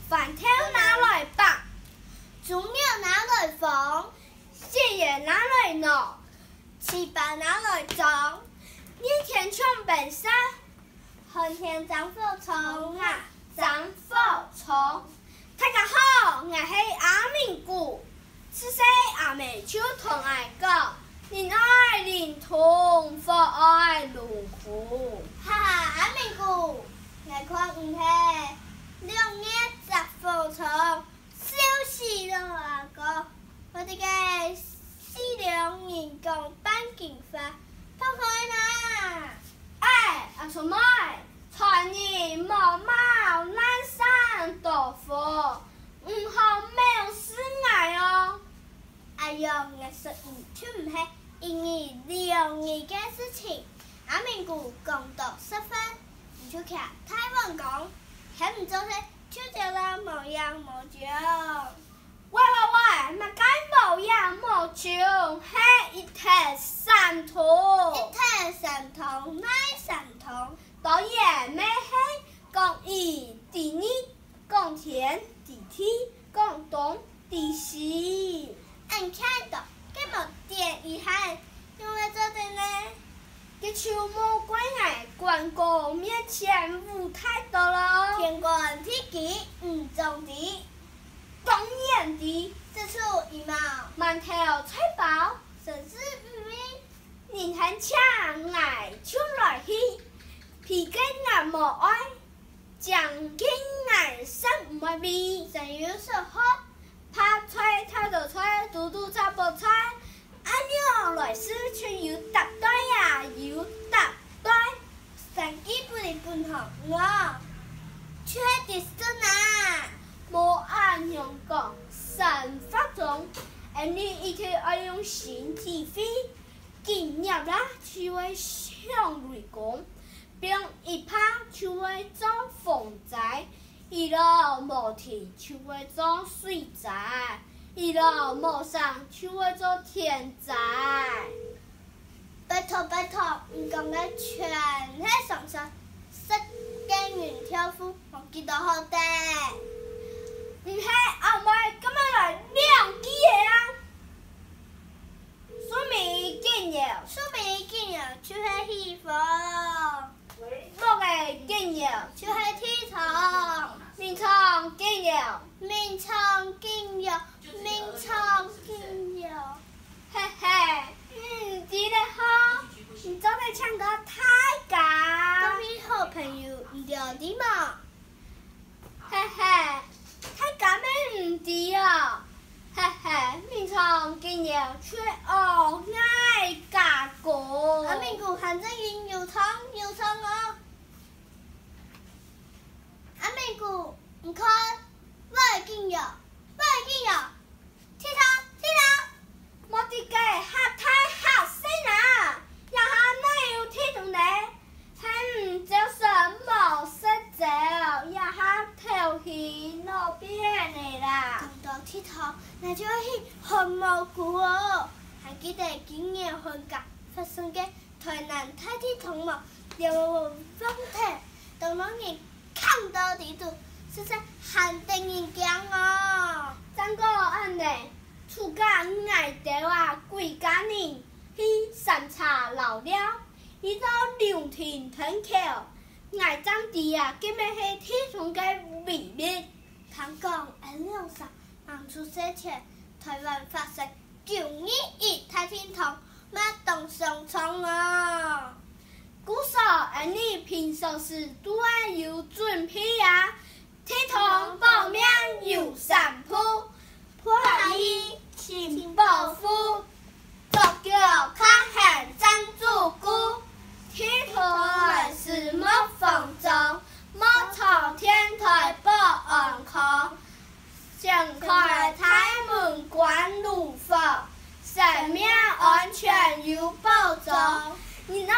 饭条拿来绑，猪肉拿来缝，蟹叶拿来弄，糍粑拿来装。年天抢白沙，后天长火葱啊，长火葱。大家好，我是阿明姑，此世阿妹就同爱讲，人爱灵通，佛爱路苦。哈哈，阿明姑，我看唔係2月10火葱，小時了阿哥，我哋嘅4兩人工辦計劃，拋開啦！哎，阿叔妹，財年冇毛難生豆腐，唔好沒有事愛哦。哎呀，我說就唔係因為2月嘅事情，阿明姑講到10分，你就睇台灣講，係唔就是就叫啦冇樣冇酒。喂，咪解冇樣冇酒，係一體三通。一體三通，乃三通。當然咩係講一第二，講天第天，講東第西。俺看到，根本電遺憾，因為這的呢，嘅秋末關愛關公面前舞太多了。天官天機唔中的，當然的，這處一毛，饅頭菜包，甚至唔明，人很搶愛就來去，皮根愛無愛，將根愛生唔愛味，真有時候。拍菜偷到菜，嘟嘟插菠菜，按樣來試卻有搭對呀，有搭對。生意不離本行我，卻的是哪？無按樣講，生發中，你一定要用心體會，經驗啦就會向雷公，並一拍就會遭風災。一路無天就會做水災，一路無上就會做天災。拜託，唔講嘅全係上山，識耕耘挑夫，我記得好啲。唔係阿妹今日來兩支嘢啊！蘇眉見嘢，就係衣服，木嘅見嘢，就係鐵頭。面倉見嘢，明창見藥，嘿嘿，記得好，你昨天唱歌太假。當你好朋友唔對的嘛？嘿嘿，太假咩唔對啊？嘿嘿，面倉見嘢卻哦愛假過。阿明姑反正應有湯哦。阿明姑，唔看，我會見藥，鐵頭。我哋嘅客太客死啦，又下哪有鐵同你？係唔就是冇識走，又下頭去路邊嚟啦。講到鐵頭，那就去紅蘑菇哦。還記得今年寒假發生嘅台南太鐵同幕流風體，當兩人看到地圖，實在很令人驚哦。怎個安尼？厝家愛到啊，幾家人去山茶老了，伊到涼亭屯口，愛長地啊，根本係鐵同嘅秘密。聽講2上當初之前，台灣發生921太鐵同馬東上衝哦。故說你平常時都愛有準備啊，鐵同保命有三鋪。破衣請保夫，獨腳卡hand贊助姑，鐵頭是莫風中，莫朝天台保安康，將開台門關路房，生命安全有保障。你那